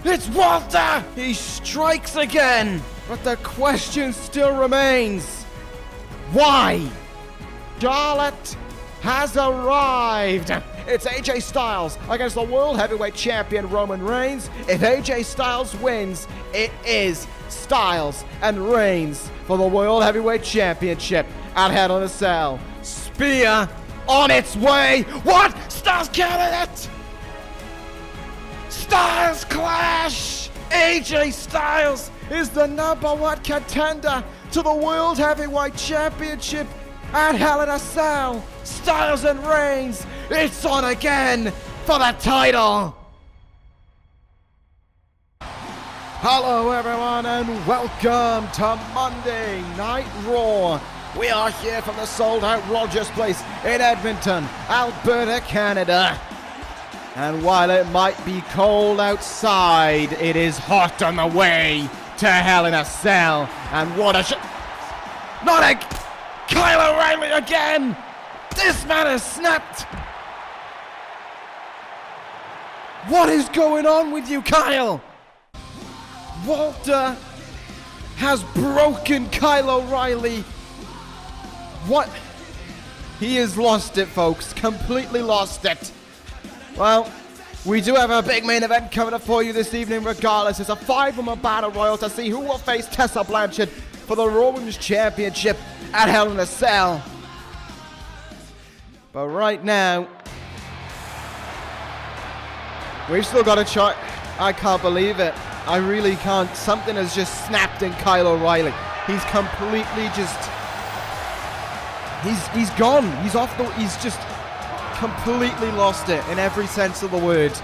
It's Walter! He strikes again! But the question still remains. Why? Charlotte has arrived! It's AJ Styles against the World Heavyweight Champion Roman Reigns. If AJ Styles wins, it is Styles and Reigns for the World Heavyweight Championship at Hell in a Cell. Spear on its way. What? Styles counted it! Styles clash! AJ Styles is the #1 contender to the World Heavyweight Championship at Hell in a Cell. Styles and Reigns, it's on again for the title. Hello everyone and welcome to Monday Night Raw. We are here from the sold-out Rogers Place in Edmonton, Alberta, Canada. And while it might be cold outside, it is hot on the way to Hell in a Cell. And what a not a Kyle O'Reilly again! This man has snapped! What is going on with you, Kyle? Walter has broken Kyle O'Reilly. What? He has lost it, folks. Completely lost it. Well, we do have a big main event coming up for you this evening regardless. It's a 5-woman battle royal to see who will face Tessa Blanchard for the Raw Women's Championship at Hell in a Cell. But right now, we've still got a try. I can't believe it. I really can't. Something has just snapped in Kyle O'Reilly. He's completely just... He's gone. He's off the... He's just completely lost it in every sense of the word.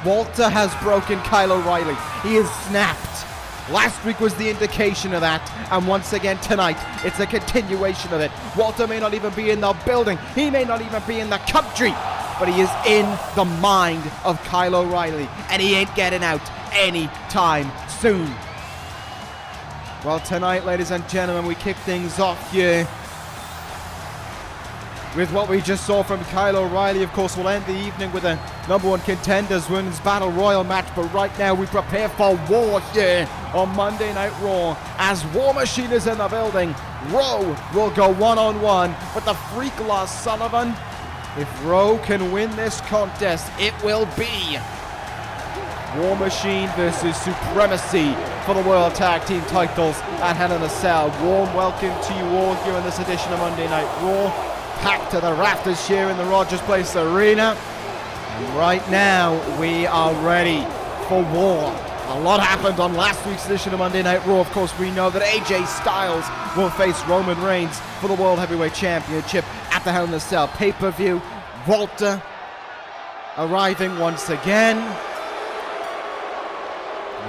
Walter has broken Kyle O'Reilly. He is snapped. Last week was the indication of that, and once again tonight, it's a continuation of it. Walter may not even be in the building, he may not even be in the country, but he is in the mind of Kyle O'Reilly, and he ain't getting out anytime soon. Well, tonight, ladies and gentlemen, we kick things off here with what we just saw from Kyle O'Reilly. Of course, we'll end the evening with a #1 Contenders Women's Battle Royal match, but right now we prepare for war here on Monday Night Raw. As War Machine is in the building, Rowe will go one-on-one with the Freak Law Sullivan. If Rowe can win this contest, it will be War Machine versus Supremacy for the World Tag Team titles at Hell in a Cell. Warm welcome to you all here in this edition of Monday Night Raw. Packed to the rafters here in the Rogers Place Arena. And right now, we are ready for war. A lot happened on last week's edition of Monday Night Raw. Of course, we know that AJ Styles will face Roman Reigns for the World Heavyweight Championship at the Hell in a Cell pay-per-view. Walter arriving once again.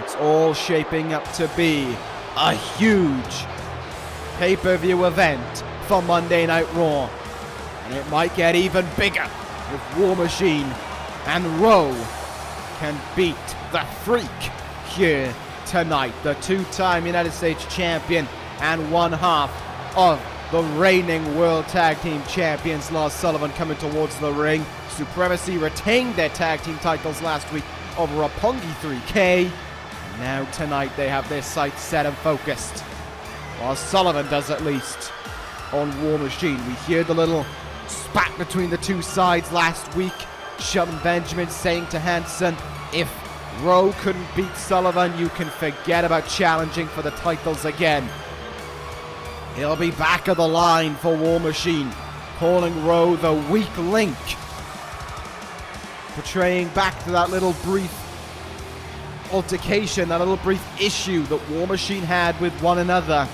It's all shaping up to be a huge pay-per-view event for Monday Night Raw. And it might get even bigger if War Machine and Rowe can beat the Freak here tonight. The two-time United States champion and one half of the reigning World Tag Team Champions, Lars Sullivan, coming towards the ring. Supremacy retained their tag team titles last week over Roppongi 3K. And now tonight they have their sights set and focused. Lars Sullivan does, at least, on War Machine. We hear the little spat between the two sides last week. Shelton Benjamin saying to Hanson, if Rowe couldn't beat Sullivan, you can forget about challenging for the titles again. He'll be back of the line for War Machine, calling Rowe the weak link. Portraying back to that little brief altercation, that little brief issue that War Machine had with one another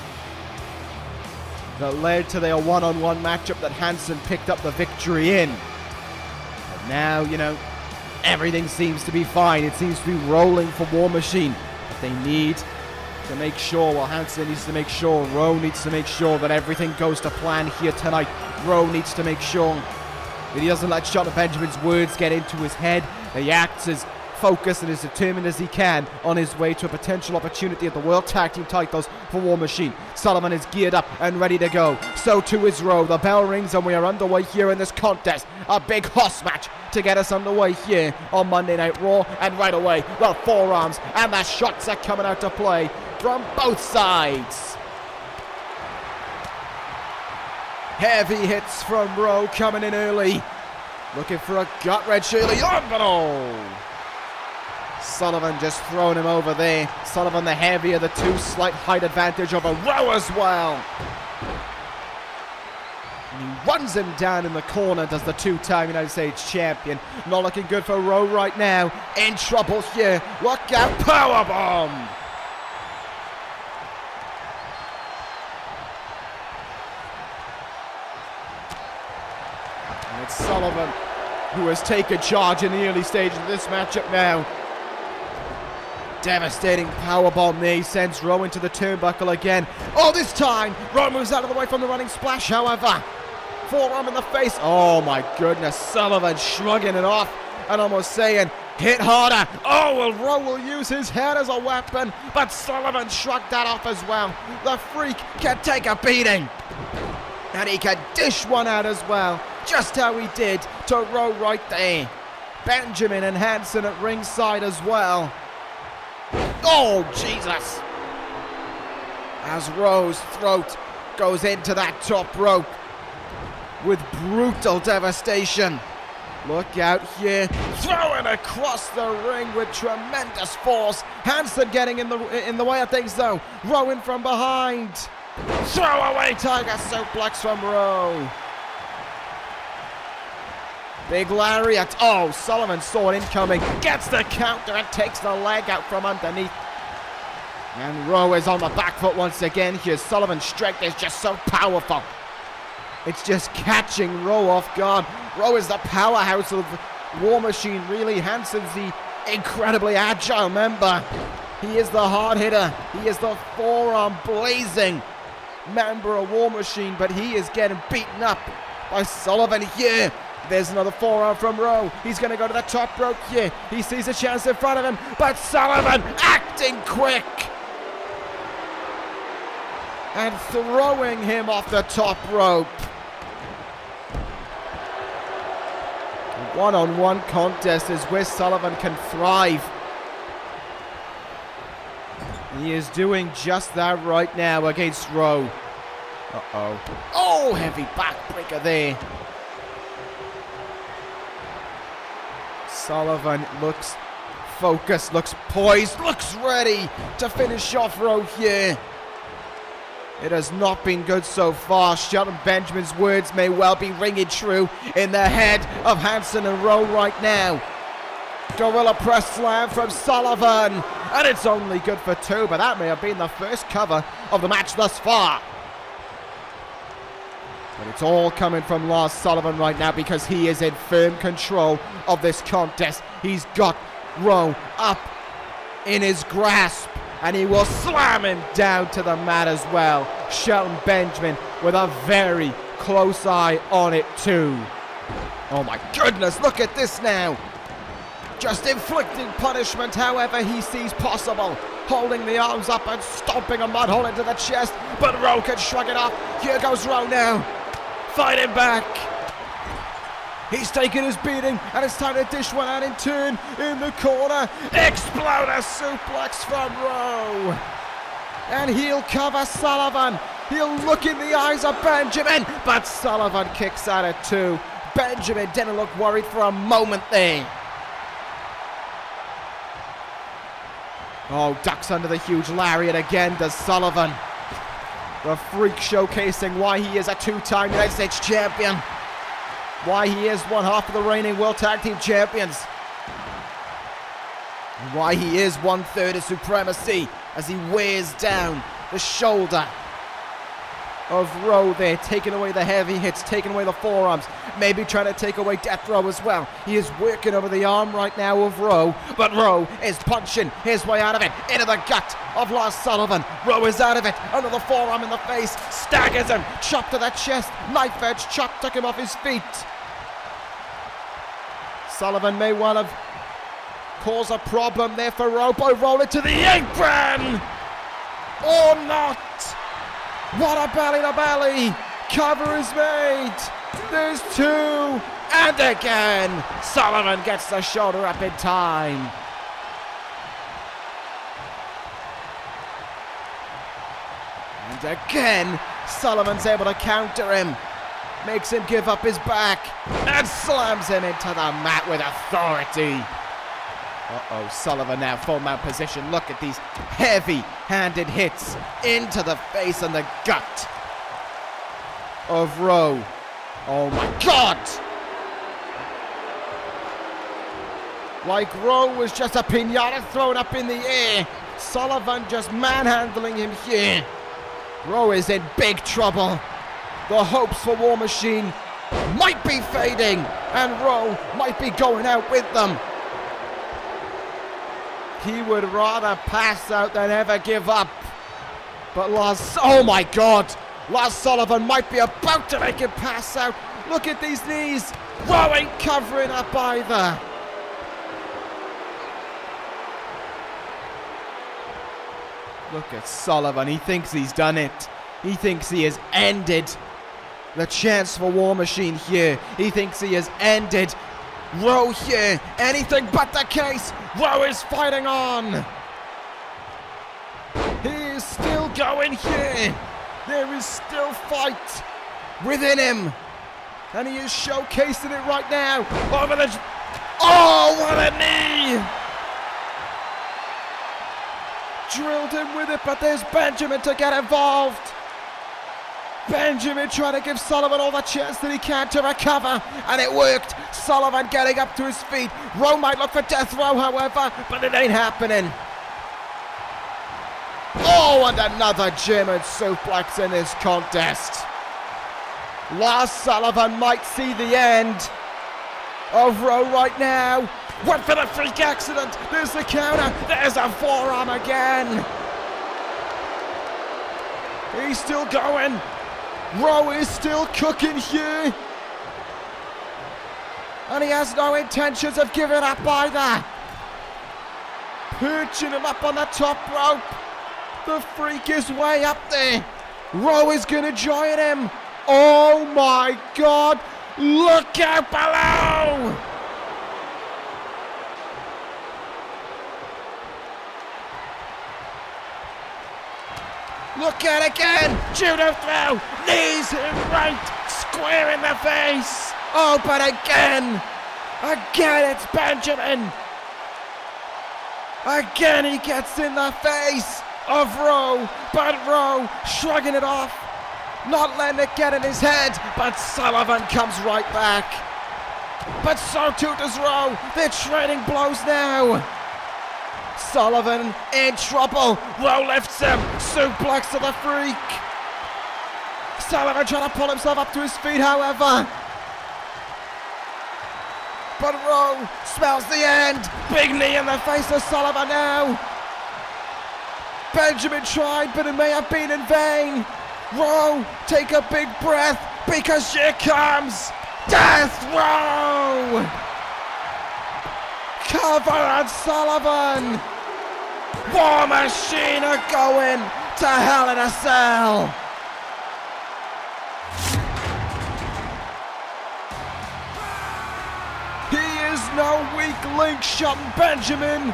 that led to their one-on-one matchup that Hanson picked up the victory in. But now, you know, everything seems to be fine. It seems to be rolling for War Machine. But they need to make sure, well, Hanson needs to make sure, Rowe needs to make sure that everything goes to plan here tonight. Rowe needs to make sure that he doesn't let Shelton Benjamin's words get into his head, that he acts as focused and as determined as he can on his way to a potential opportunity at the World Tag Team titles for War Machine. Sullivan is geared up and ready to go. So too is Rowe. The bell rings and we are underway here in this contest. A big horse match to get us underway here on Monday Night Raw. And right away, the forearms and the shots are coming out to play from both sides. Heavy hits from Rowe coming in early. Looking for a gut-wrench early on, but Sullivan just throwing him over there. Sullivan the heavier, the two, slight height advantage over Rowe as well. And he runs him down in the corner, does the two-time United States champion. Not looking good for Rowe right now. In trouble here. Look out, powerbomb! And it's Sullivan who has taken charge in the early stages of this matchup now. Devastating powerbomb there. He sends Rowe into the turnbuckle again. Oh, this time, Rowe moves out of the way from the running splash, however. Forearm in the face. Oh, my goodness. Sullivan shrugging it off and almost saying, hit harder. Oh, well, Rowe will use his head as a weapon, but Sullivan shrugged that off as well. The Freak can take a beating. And he can dish one out as well. Just how he did to Rowe right there. Benjamin and Hansen at ringside as well. Oh, Jesus. As Rowe's throat goes into that top rope with brutal devastation. Look out here. Throwing across the ring with tremendous force. Hansen getting in the way of things though. Rowe in from behind. Throw away Tiger suplex from Rowe. Big lariat. Oh, Sullivan saw it incoming. Gets the counter and takes the leg out from underneath. And Rowe is on the back foot once again here. Sullivan's strength is just so powerful. It's just catching Rowe off guard. Rowe is the powerhouse of War Machine, really. Hansen's the incredibly agile member. He is the hard hitter. He is the forearm blazing member of War Machine, but he is getting beaten up by Sullivan here. There's another forearm from Rowe. He's going to go to the top rope here. He sees a chance in front of him, but Sullivan acting quick and throwing him off the top rope. A one-on-one contest is where Sullivan can thrive. He is doing just that right now against Rowe. Uh-oh. Oh, heavy backbreaker there. Sullivan looks focused, looks poised, looks ready to finish off Rowe here. It has not been good so far. Shelton Benjamin's words may well be ringing true in the head of Hansen and Rowe right now. Gorilla press slam from Sullivan. And it's only good for two, but that may have been the first cover of the match thus far. But it's all coming from Lars Sullivan right now because he is in firm control of this contest. He's got Rowe up in his grasp and he will slam him down to the mat as well. Shelton Benjamin with a very close eye on it too. Oh my goodness, look at this now. Just inflicting punishment however he sees possible. Holding the arms up and stomping a mud hole into the chest. But Rowe can shrug it off. Here goes Rowe now. Fighting back. He's taking his beating and it's time to dish one out in turn in the corner. Exploder suplex from Rowe. And he'll cover Sullivan. He'll look in the eyes of Benjamin. But Sullivan kicks out at two. Benjamin didn't look worried for a moment there. Oh, ducks under the huge lariat again, does Sullivan. The Freak showcasing why he is a two-time United States champion. Why he is one half of the reigning World Tag Team Champions. And why he is 1/3 of supremacy as he wears down the shoulder of Rowe there, taking away the heavy hits, taking away the forearms, maybe trying to take away death row as well. He is working over the arm right now of Rowe, but Rowe is punching his way out of it, into the gut of Lars Sullivan. Rowe is out of it, another forearm in the face, staggers him, chop to the chest, knife edge chop, took him off his feet. Sullivan may well have cause a problem there for Robo. Roll it to the apron! Or not! What a belly-to-belly! Cover is made! There's two! And again! Sullivan gets the shoulder up in time. And again, Sullivan's able to counter him. Makes him give up his back. And slams him into the mat with authority. Uh-oh, Sullivan now full mount position. Look at these heavy-handed hits into the face and the gut of Rowe. Oh my God! Like Rowe was just a pinata thrown up in the air. Sullivan just manhandling him here. Rowe is in big trouble. The hopes for War Machine might be fading, and Rowe might be going out with them. He would rather pass out than ever give up. But oh my God, Lars Sullivan might be about to make him pass out. Look at these knees. Rowe ain't covering up either. Look at Sullivan. He thinks he's done it. He thinks he has ended the chance for War Machine here. He thinks he has ended Rowe here. Anything but the case. Rowe is fighting on. He is still going here. There is still fight within him. And he is showcasing it right now. Over the... Oh, what a knee! Drilled him with it, but there's Benjamin to get involved. Benjamin trying to give Sullivan all the chance that he can to recover, and it worked. Sullivan getting up to his feet. Rowe might look for death row, however, but it ain't happening. Oh, and another German suplex in this contest. Lars Sullivan might see the end of Rowe right now. Went for the freak accident. There's the counter. There's a forearm again. He's still going. Rowe is still cooking here. And he has no intentions of giving up either. Perching him up on the top rope. The freak is way up there. Rowe is going to join him. Oh my God. Look out below. Look at it again. Judo throw. Knees him right. Square in the face. Oh, but again. Again, it's Benjamin. Again, he gets in the face of Rowe. But Rowe shrugging it off. Not letting it get in his head. But Sullivan comes right back. But so too does Rowe. They're trading blows now. Sullivan in trouble. Rowe lifts him. Suplex to the freak. Sullivan trying to pull himself up to his feet, however. But Rowe smells the end. Big knee in the face of Sullivan now. Benjamin tried, but it may have been in vain. Rowe, take a big breath, because here comes Death Row! Cover on Sullivan! War Machine are going to Hell in a Cell! He is no weak link, Shelton Benjamin!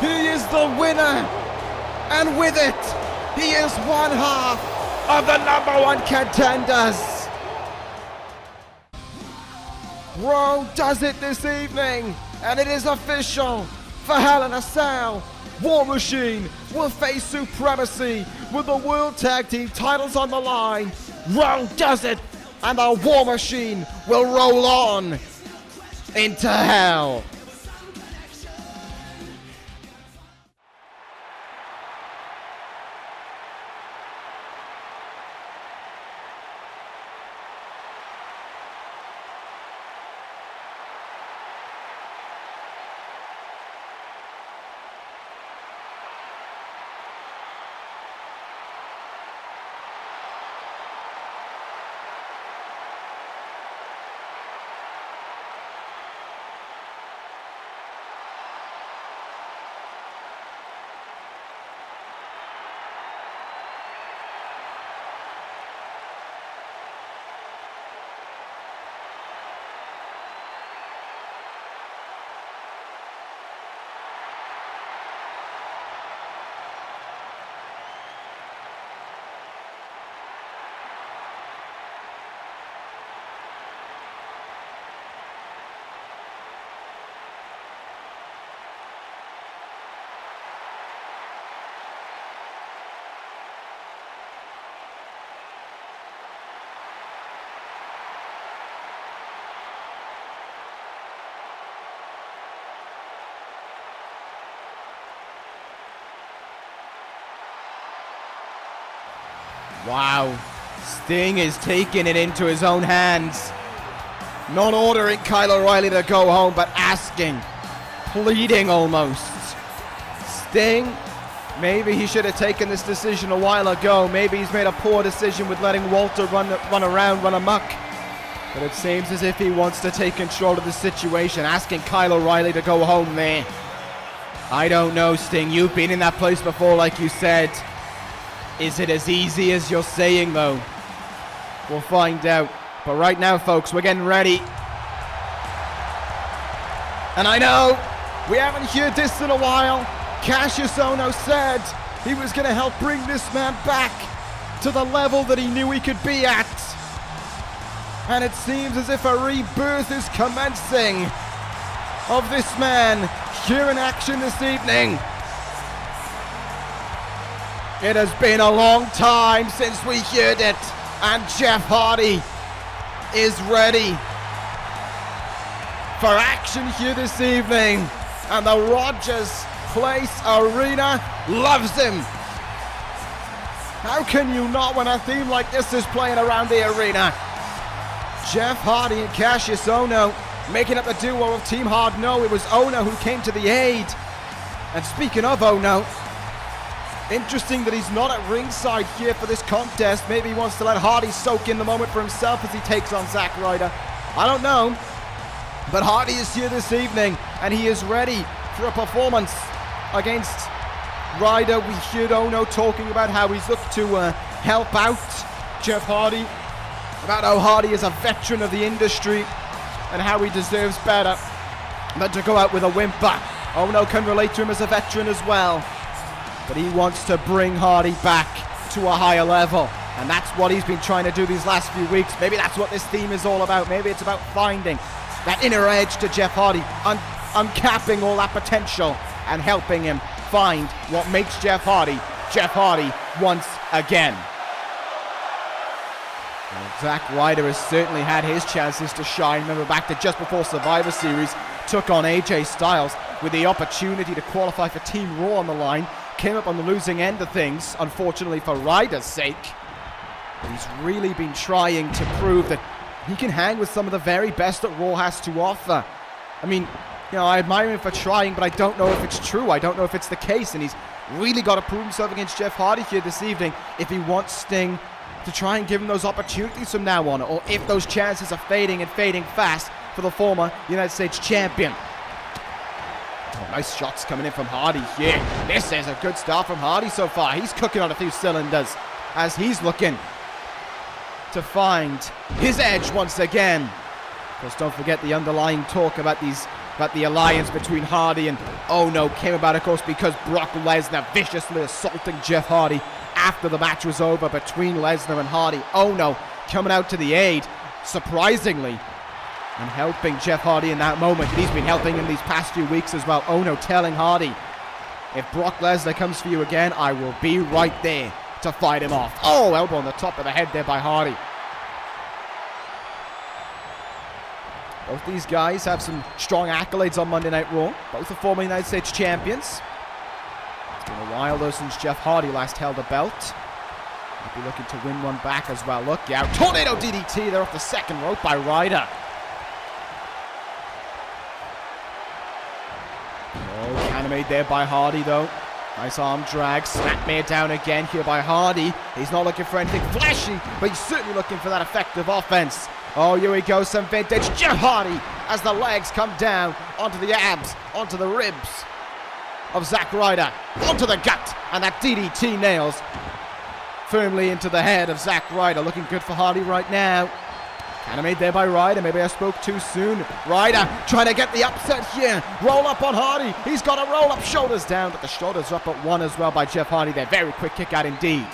He is the winner! And with it, he is one half of the #1 contenders! Rowe does it this evening, and it is official for Hell in a Cell. War Machine will face Supremacy with the World Tag Team titles on the line. Rowe does it, and the War Machine will roll on into Hell. Wow. Sting is taking it into his own hands. Not ordering Kyle O'Reilly to go home, but asking, pleading almost. Sting, maybe he should have taken this decision a while ago. Maybe he's made a poor decision with letting Walter run amok. But it seems as if he wants to take control of the situation, asking Kyle O'Reilly to go home there. I don't know, Sting. You've been in that place before, like you said. Is it as easy as you're saying, though? We'll find out. But right now, folks, we're getting ready. And I know we haven't heard this in a while. Cassius Ohno said he was going to help bring this man back to the level that he knew he could be at. And it seems as if a rebirth is commencing of this man here in action this evening. It has been a long time since we heard it, and Jeff Hardy is ready for action here this evening, and the Rogers Place Arena loves him. How can you not when a theme like this is playing around the arena? Jeff Hardy and Cassius Ohno making up the duo of Team Hard No. It was Ohno who came to the aid. And speaking of Ohno, interesting that he's not at ringside here for this contest. Maybe he wants to let Hardy soak in the moment for himself as he takes on Zack Ryder. I don't know. But Hardy is here this evening, and he is ready for a performance against Ryder. We heard Ohno talking about how he's looked to help out Jeff Hardy, about how Hardy is a veteran of the industry and how he deserves better than to go out with a whimper. Ohno can relate to him as a veteran as well, but he wants to bring Hardy back to a higher level, and that's what he's been trying to do these last few weeks. Maybe that's what this theme is all about. Maybe it's about finding that inner edge to Jeff Hardy, uncapping all that potential and helping him find what makes Jeff Hardy once again. Well, Zack Ryder has certainly had his chances to shine. Remember back to just before Survivor Series, took on AJ Styles with the opportunity to qualify for Team Raw on the line. Came up on the losing end of things, unfortunately for Ryder's sake. But he's really been trying to prove that he can hang with some of the very best that Raw has to offer. I mean, you know, I admire him for trying, but I don't know if it's true. I don't know if it's the case, and he's really got to prove himself against Jeff Hardy here this evening if he wants Sting to try and give him those opportunities from now on, or if those chances are fading and fading fast for the former United States champion. Oh, nice shots coming in from Hardy here. This is a good start from Hardy so far. He's cooking on a few cylinders as he's looking to find his edge once again. Of course, don't forget the underlying talk about the alliance between Hardy and Ohno came about, of course, because Brock Lesnar viciously assaulting Jeff Hardy after the match was over between Lesnar and Hardy. Ohno coming out to the aid, surprisingly, and helping Jeff Hardy in that moment. And he's been helping him these past few weeks as well. Ohno telling Hardy, if Brock Lesnar comes for you again, I will be right there to fight him off. Oh, elbow on the top of the head there by Hardy. Both these guys have some strong accolades on Monday Night Raw. Both are former United States champions. It's been a while though since Jeff Hardy last held a belt. Might be looking to win one back as well. Look out. Tornado DDT there off the second rope by Ryder. Oh, animated there by Hardy though. Nice arm drag. Snapmare down again here by Hardy. He's not looking for anything flashy, but he's certainly looking for that effective offense. Oh, here we go, some vintage Jeff Hardy as the legs come down onto the abs, onto the ribs of Zack Ryder, onto the gut, and that DDT nails firmly into the head of Zack Ryder. Looking good for Hardy right now. Animated there by Ryder. Maybe I spoke too soon. Ryder trying to get the upset here. Roll up on Hardy. He's got to roll up, shoulders down, but the shoulders are up at one as well by Jeff Hardy there. Very quick kick out indeed.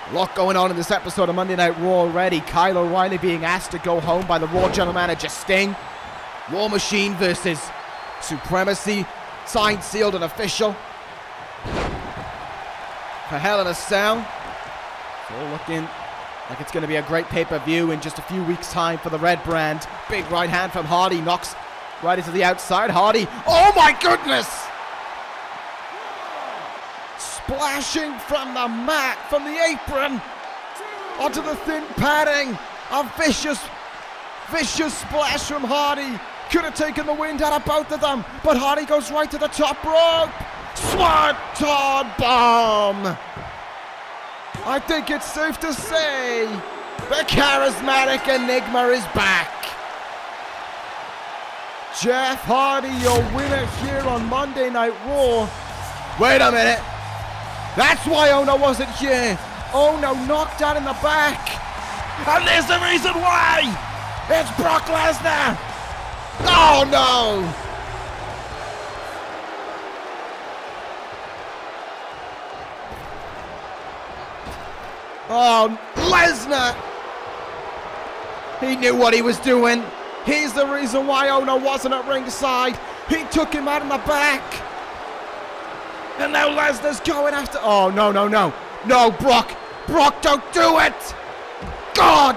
A lot going on in this episode of Monday Night Raw already. Kyle O'Reilly being asked to go home by the Raw General Manager Sting. War Machine versus Supremacy. Signed, sealed, and official. For Hell in a Cell. It's all looking like it's going to be a great pay-per-view in just a few weeks' time for the Red Brand. Big right hand from Hardy. Knocks right into the outside. Hardy. Oh my goodness! splashing from the mat, from the apron, onto the thin padding. A vicious splash from Hardy. Could have taken the wind out of both of them, but Hardy goes right to the top rope. Swanton bomb. I think it's safe to say the charismatic Enigma is back. Jeff Hardy, your winner here on Monday Night Raw. Wait a minute. That's why Ono wasn't here. Ono knocked out in the back. And there's the reason why. It's Brock Lesnar. Oh no. Oh, Lesnar. He knew what he was doing. Here's the reason why Ono wasn't at ringside. He took him out in the back. And now Lesnar's going after... Oh, no. No, Brock. Brock, don't do it. God.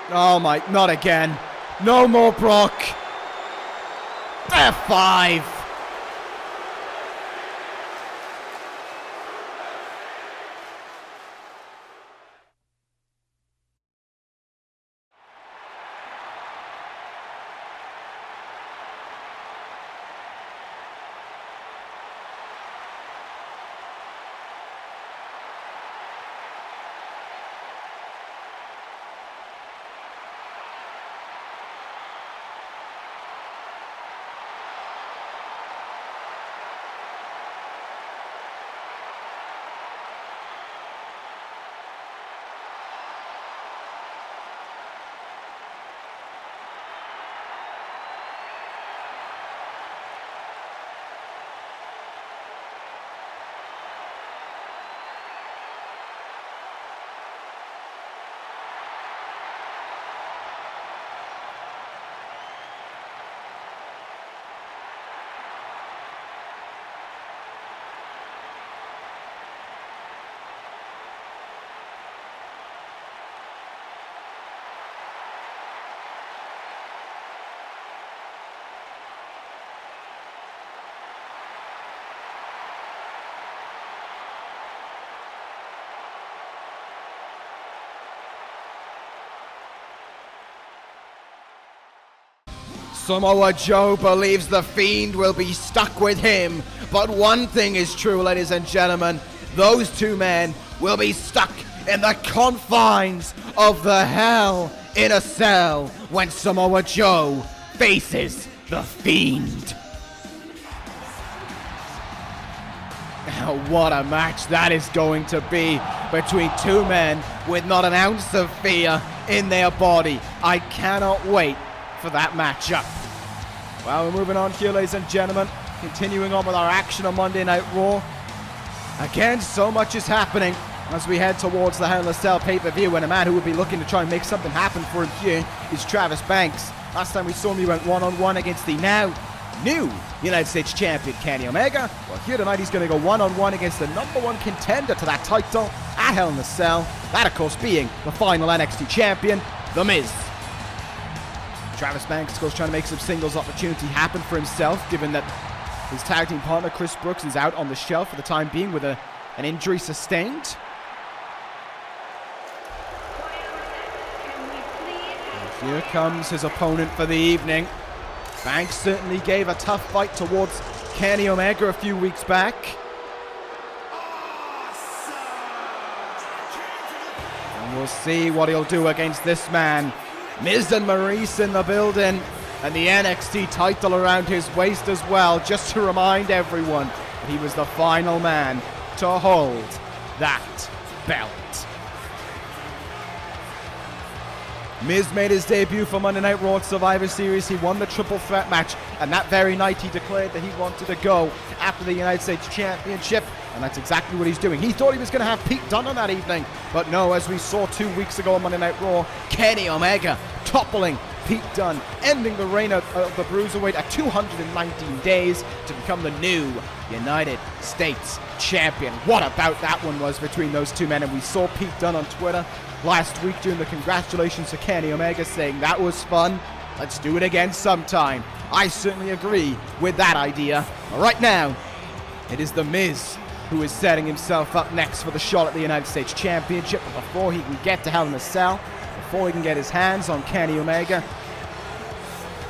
Oh, my... Not again. No more Brock. F5. Samoa Joe believes the Fiend will be stuck with him. But one thing is true, ladies and gentlemen. Those two men will be stuck in the confines of the Hell in a Cell when Samoa Joe faces the Fiend. Now, what a match that is going to be between two men with not an ounce of fear in their body. I cannot wait for that matchup. Well, we're moving on here, ladies and gentlemen. Continuing on with our action on Monday Night Raw. Again, so much is happening as we head towards the Hell in a Cell pay-per-view, and a man who would be looking to try and make something happen for him here is Travis Banks. Last time we saw him, he went one-on-one against the now new United States Champion Kenny Omega. Well, here tonight he's going to go one-on-one against the number one contender to that title at Hell in a Cell. That, of course, being the final NXT Champion, The Miz. Travis Banks, of course, trying to make some singles opportunity happen for himself, given that his tag team partner, Chris Brooks, is out on the shelf for the time being with an injury sustained. And here comes his opponent for the evening. Banks certainly gave a tough fight towards Kenny Omega a few weeks back. And we'll see what he'll do against this man. Miz and Maurice in the building, and the NXT title around his waist as well, just to remind everyone that he was the final man to hold that belt. Miz made his debut for Monday Night Raw Survivor Series. He won the triple threat match, and that very night he declared that he wanted to go after the United States Championship, and that's exactly what he's doing. He thought he was going to have Pete Dunne on that evening, but no, as we saw 2 weeks ago on Monday Night Raw, Kenny Omega toppling Pete Dunne, ending the reign of the Bruiserweight at 219 days to become the new United States Champion. What about that one was between those two men, and we saw Pete Dunne on Twitter last week during the congratulations to Kenny Omega, saying that was fun. Let's do it again sometime. I certainly agree with that idea. But right now, it is The Miz who is setting himself up next for the shot at the United States Championship. But before he can get to Hell in a Cell, before he can get his hands on Kenny Omega,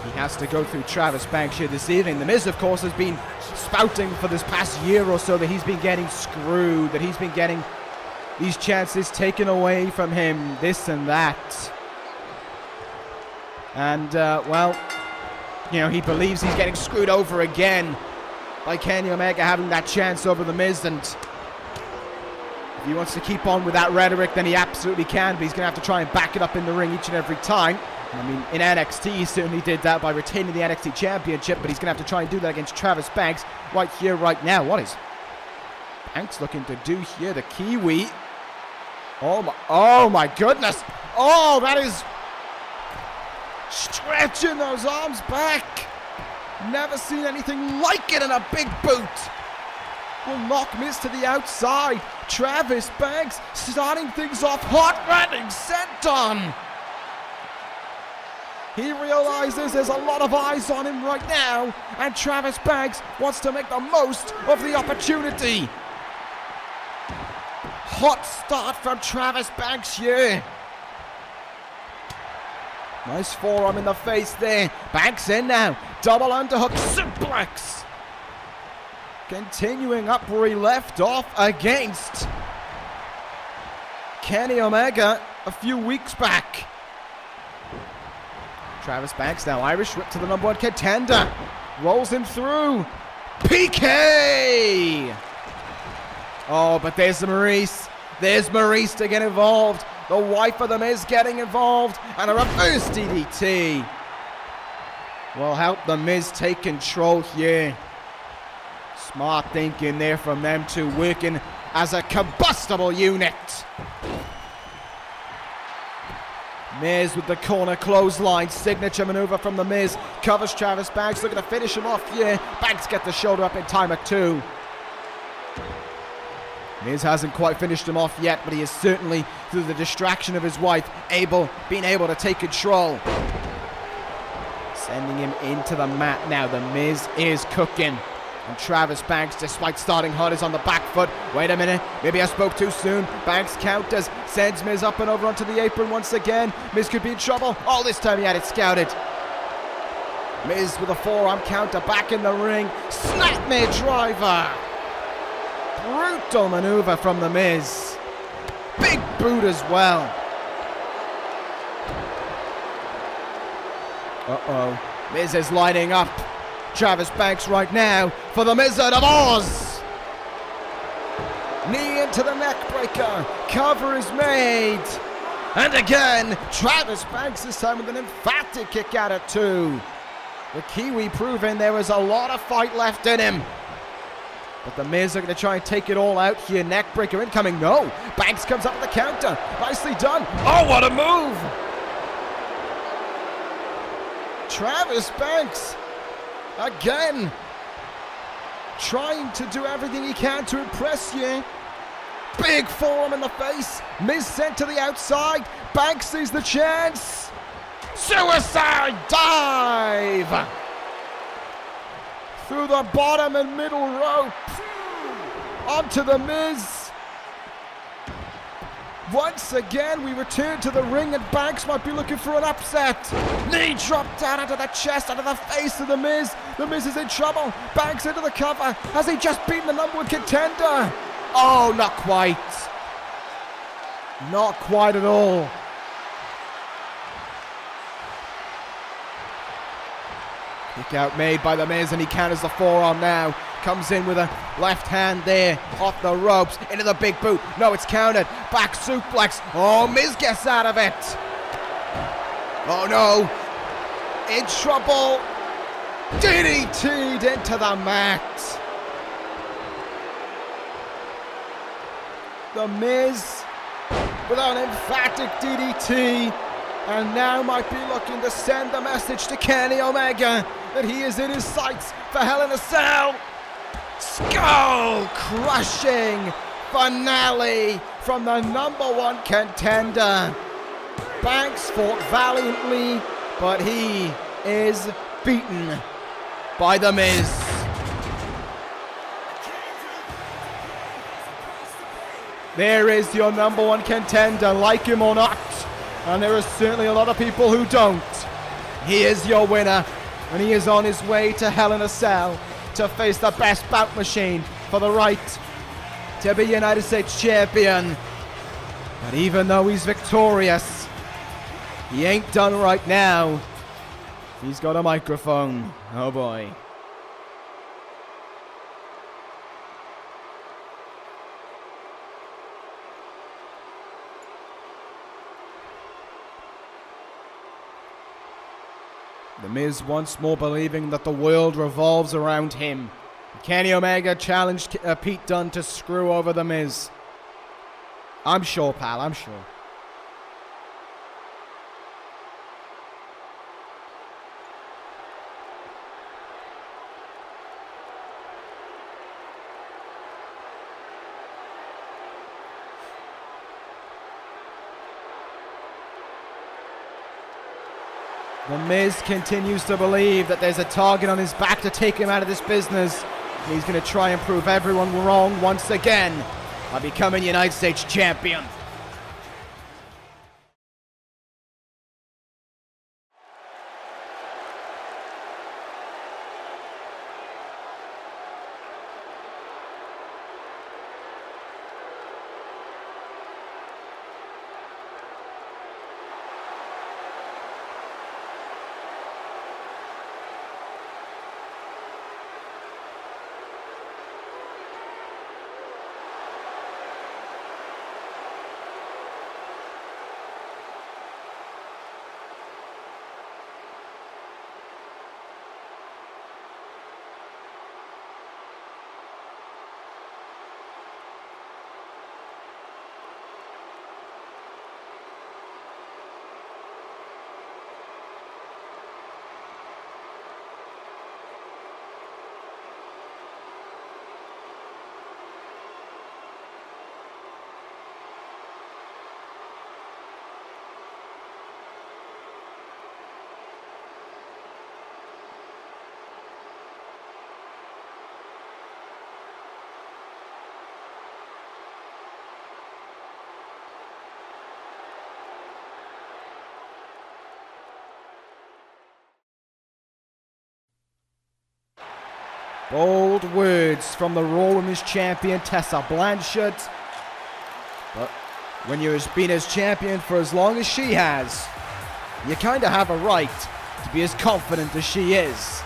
he has to go through Travis Banks here this evening. The Miz, of course, has been spouting for this past year or so that he's been getting screwed, that he's been getting these chances taken away from him, this and that. And, well, you know, he believes he's getting screwed over again by Kenny Omega having that chance over The Miz. And if he wants to keep on with that rhetoric, then he absolutely can, but he's going to have to try and back it up in the ring each and every time. I mean, in NXT, he certainly did that by retaining the NXT Championship, but he's going to have to try and do that against Travis Banks right here, right now. What is Banks looking to do here? The Kiwi. Oh my goodness. Oh, that is stretching those arms back. Never seen anything like it in a big boot. Will knock Miz to the outside. Travis Banks starting things off hot, running senton. He realizes there's a lot of eyes on him right now, and Travis Banks wants to make the most of the opportunity. Hot start from Travis Banks here. Nice forearm in the face there. Banks in now. Double underhook suplex. Continuing up where he left off against Kenny Omega a few weeks back. Travis Banks now Irish whip to the number 1 contender. Rolls him through. PK! Oh, but there's Maurice. There's Maurice to get involved. The wife of The Miz getting involved. And a reverse DDT will help The Miz take control here. Smart thinking there from them two, working as a combustible unit. Miz with the corner clothesline, signature maneuver from The Miz, covers Travis Banks, looking to finish him off here. Banks gets the shoulder up in time at 2. Miz hasn't quite finished him off yet, but he is certainly, through the distraction of his wife, being able to take control. Sending him into the mat now. The Miz is cooking. And Travis Banks, despite starting hot, is on the back foot. Wait a minute, maybe I spoke too soon. Banks counters, sends Miz up and over onto the apron once again. Miz could be in trouble. Oh, this time he had it scouted. Miz with a forearm counter back in the ring. Snapmare driver. Brutal maneuver from The Miz. Big boot as well. Uh-oh. Miz is lining up Travis Banks right now for the Wizard of Oz. Knee into the neck breaker. Cover is made. And again, Travis Banks this time with an emphatic kick out at 2. The Kiwi proving there was a lot of fight left in him. But the Miz are going to try and take it all out here. Neck breaker incoming. No. Banks comes up with the counter. Nicely done. Oh, what a move. Travis Banks again trying to do everything he can to impress you. Big forearm in the face. Miz sent to the outside. Banks sees the chance. Suicide dive through the bottom and middle rope onto the Miz. Once again, we return to the ring, and Banks might be looking for an upset. Knee drop down into the chest, into the face of The Miz. The Miz is in trouble. Banks into the cover. Has he just beaten the number 1 contender? Oh, not quite. Not quite at all. Kick out made by The Miz, and he counters the forearm now. Comes in with a left hand there, off the ropes, into the big boot. No, it's countered. Back suplex. Oh, Miz gets out of it. Oh no. In trouble. DDT'd into the mat. The Miz with an emphatic DDT. And now might be looking to send the message to Kenny Omega that he is in his sights for Hell in a Cell. Skull crushing finale from the #1 contender. Banks fought valiantly, but he is beaten by The Miz. There is your #1 contender, like him or not. And there are certainly a lot of people who don't. He is your winner, and he is on his way to Hell in a Cell to face the best bout machine for the right to be United States champion. But even though he's victorious, he ain't done right now. He's got a microphone. Oh boy. The Miz once more believing that the world revolves around him. Kenny Omega challenged Pete Dunne to screw over The Miz. I'm sure, pal, I'm sure. The Miz continues to believe that there's a target on his back to take him out of this business. And he's going to try and prove everyone wrong once again by becoming United States champion. Bold words from the Raw Women's Champion, Tessa Blanchard. But when you've been as champion for as long as she has, you kind of have a right to be as confident as she is.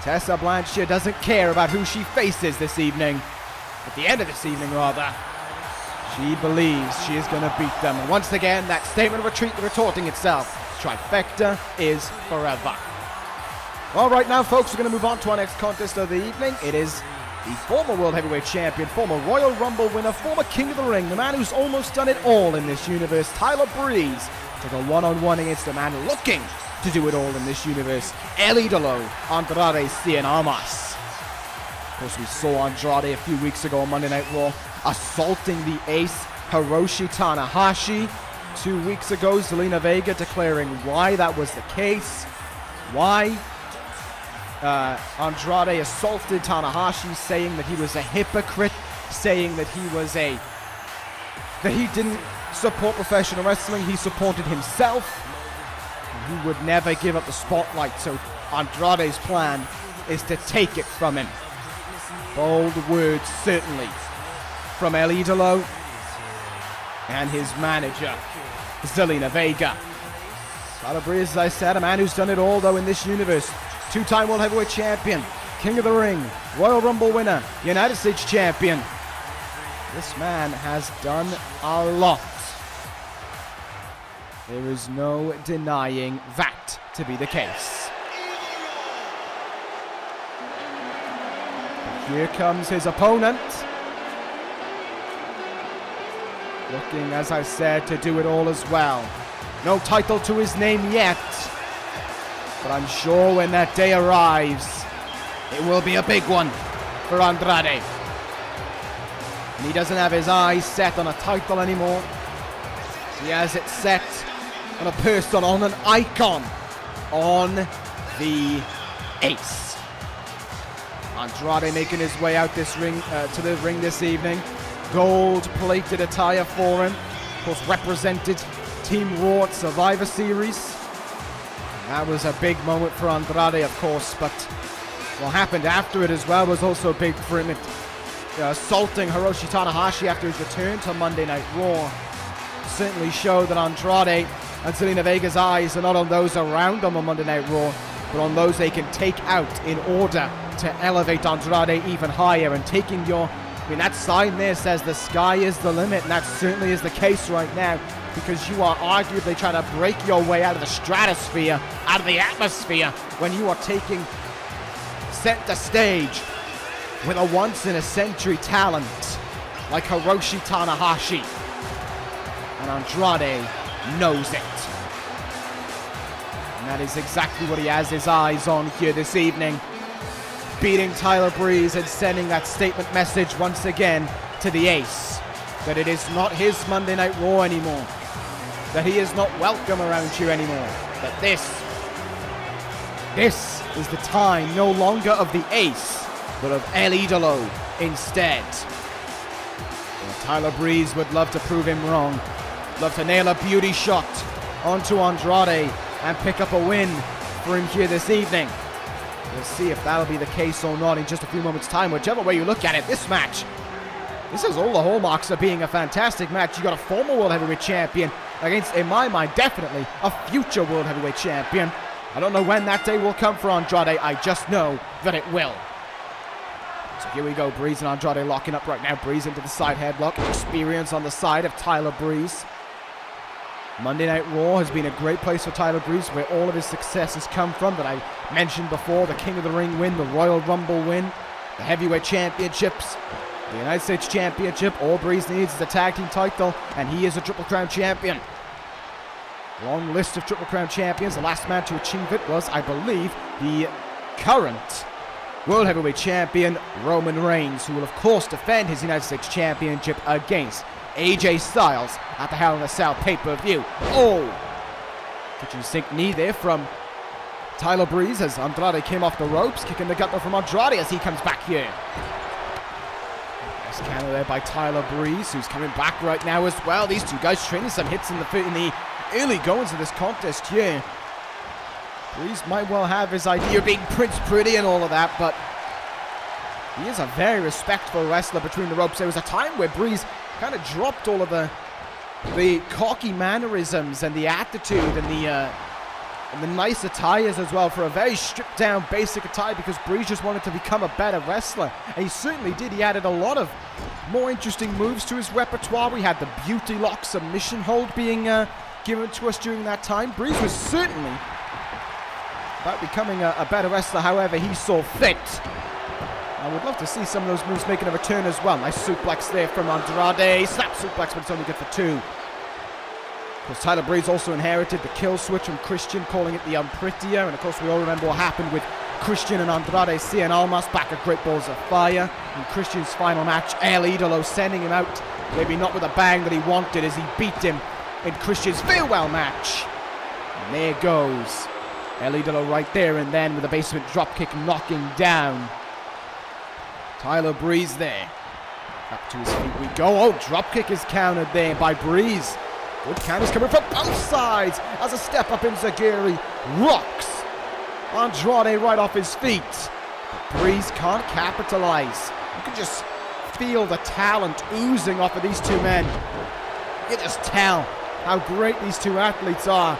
Tessa Blanchard doesn't care about who she faces this evening. At the end of this evening, rather. She believes she is going to beat them. And once again, that statement of retreat retorting itself. Trifecta is forever. All right, now, folks, we're going to move on to our next contest of the evening. It is the former World Heavyweight Champion, former Royal Rumble winner, former King of the Ring, the man who's almost done it all in this universe, Tyler Breeze, to go one-on-one against the man looking to do it all in this universe, El Idolo, Andrade Cien Almas. Of course, we saw Andrade a few weeks ago on Monday Night Raw assaulting the ace, Hiroshi Tanahashi. 2 weeks ago, Zelina Vega declaring why that was the case, why Andrade assaulted Tanahashi, saying that he was a hypocrite, saying that he didn't support professional wrestling, he supported himself, and he would never give up the spotlight, so Andrade's plan is to take it from him. Bold words, certainly, from El Idolo and his manager, Zelina Vega. Tyler Breeze, as I said, a man who's done it all, though, in this universe. Two-time World Heavyweight Champion, King of the Ring, Royal Rumble winner, United States Champion. This man has done a lot. There is no denying that to be the case. But here comes his opponent. Looking, as I said, to do it all as well. No title to his name yet. But I'm sure when that day arrives, it will be a big one for Andrade. And he doesn't have his eyes set on a title anymore. He has it set on a person, on an icon, on the ace. Andrade making his way out this ring to the ring this evening. Gold-plated attire for him. Of course, represented Team Raw at Survivor Series. That was a big moment for Andrade, of course, but what happened after it as well was also big for him. Assaulting Hiroshi Tanahashi after his return to Monday Night Raw certainly showed that Andrade and Zelina Vega's eyes are not on those around them on Monday Night Raw, but on those they can take out in order to elevate Andrade even higher. And taking that sign there says the sky is the limit, and that certainly is the case right now, because you are arguably trying to break your way out of the stratosphere, out of the atmosphere, when you are taking center stage with a once-in-a-century talent like Hiroshi Tanahashi. And Andrade knows it. And that is exactly what he has his eyes on here this evening. Beating Tyler Breeze and sending that statement message once again to the ace. That it is not his Monday Night Raw anymore. That he is not welcome around here anymore. That this is the time no longer of the ace, but of El Idolo instead. Well, Tyler Breeze would love to prove him wrong. Love to nail a beauty shot onto Andrade and pick up a win for him here this evening. We'll see if that'll be the case or not in just a few moments' time. Whichever way you look at it, this match, this has all the hallmarks of being a fantastic match. You got a former World Heavyweight Champion against, in my mind, definitely a future World Heavyweight Champion. I don't know when that day will come for Andrade. I just know that it will. So here we go. Breeze and Andrade locking up right now. Breeze into the side headlock. Experience on the side of Tyler Breeze. Monday Night Raw has been a great place for Tyler Breeze, where all of his success has come from, that I mentioned before. The King of the Ring win, the Royal Rumble win, the Heavyweight Championships, the United States Championship. All Breeze needs is a tag team title, and he is a Triple Crown champion. Long list of Triple Crown champions. The last man to achieve it was, I believe, the current World Heavyweight Champion, Roman Reigns, who will, of course, defend his United States Championship against AJ Styles at the Hell in a Cell pay-per-view. Oh! Kitchen sink knee there from Tyler Breeze as Andrade came off the ropes, kicking the gut though from Andrade as he comes back here. Nice counter there by Tyler Breeze, who's coming back right now as well. These two guys trading some hits in the early goings of this contest here. Breeze might well have his idea of being Prince Pretty and all of that, but he is a very respectful wrestler between the ropes. There was a time where Breeze kind of dropped all of the cocky mannerisms and the attitude and the nice attires as well for a very stripped down basic attire, because Breeze just wanted to become a better wrestler, and he certainly did. He added a lot of more interesting moves to his repertoire. We had the beauty lock submission hold being given to us during that time. Breeze was certainly about becoming a better wrestler however he saw fit. I would love to see some of those moves making a return as well. Nice suplex there from Andrade. Snap suplex, but it's only good for 2. Of course, Tyler Breeze also inherited the kill switch from Christian, calling it the Unprettier. And of course, we all remember what happened with Christian and Andrade Cien Almas back at Great Balls of Fire. In Christian's final match, El Idolo sending him out, maybe not with a bang that he wanted, as he beat him in Christian's farewell match. And there goes El Idolo right there and then with a basement dropkick knocking down Tyler Breeze there. Up to his feet we go. Oh, dropkick is countered there by Breeze. Good counters coming from both sides as a step up in Zagiri rocks Andrade right off his feet. But Breeze can't capitalize. You can just feel the talent oozing off of these two men. You just tell how great these two athletes are.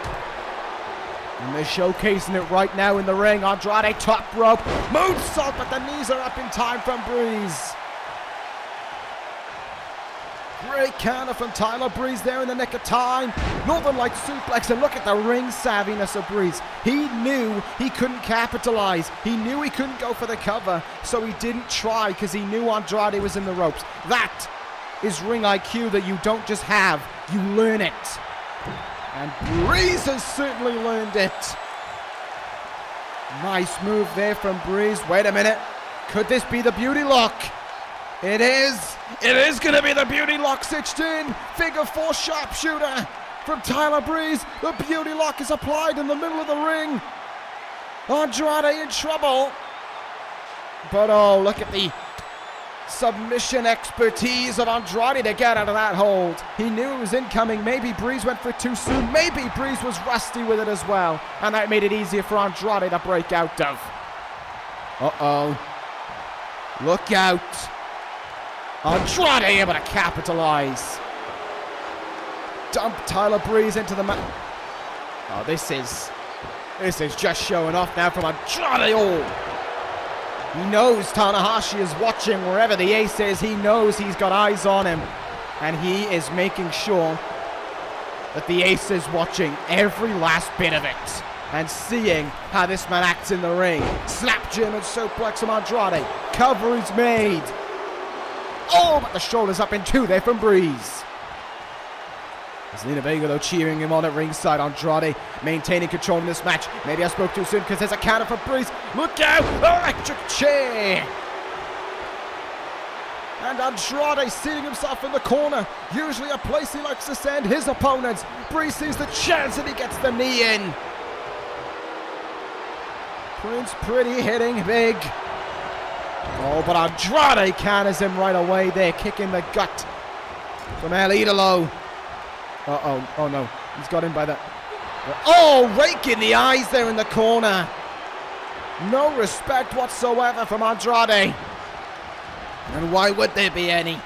And they're showcasing it right now in the ring. Andrade top rope. Moonsault, but the knees are up in time from Breeze. Great counter from Tyler Breeze there in the nick of time. Northern Light suplex, and look at the ring savviness of Breeze. He knew he couldn't capitalize. He knew he couldn't go for the cover, so he didn't try because he knew Andrade was in the ropes. That is ring IQ that you don't just have, you learn it. And Breeze has certainly learned it. Nice move there from Breeze. Wait a minute. Could this be the beauty lock? It is. It is going to be the beauty lock stitched in. Figure 4 sharpshooter from Tyler Breeze. The beauty lock is applied in the middle of the ring. Andrade in trouble. But oh, look at the submission expertise of Andrade to get out of that hold. He knew it was incoming. Maybe Breeze went for it too soon. Maybe Breeze was rusty with it as well. And that made it easier for Andrade to break out of. Uh-oh. Look out. Andrade able to capitalize. Dump Tyler Breeze into the mat. Oh, this is just showing off now from Andrade. Oh. He knows Tanahashi is watching wherever the ace is. He knows he's got eyes on him. And he is making sure that the ace is watching every last bit of it. And seeing how this man acts in the ring. Snap German suplex from Andrade. Cover is made. Oh, but the shoulders up in 2 there from Breeze. Zelina Vega, though, cheering him on at ringside. Andrade maintaining control in this match. Maybe I spoke too soon because there's a counter for Breeze. Look out! Electric chair! And Andrade seating himself in the corner. Usually a place he likes to send his opponents. Breeze sees the chance and he gets the knee in. Prince Pretty hitting big. Oh, but Andrade counters him right away there, kicking the gut from El Idolo. Uh-oh, oh no, he's got him by the... Oh, rake in the eyes there in the corner. No respect whatsoever from Andrade. And why would there be any?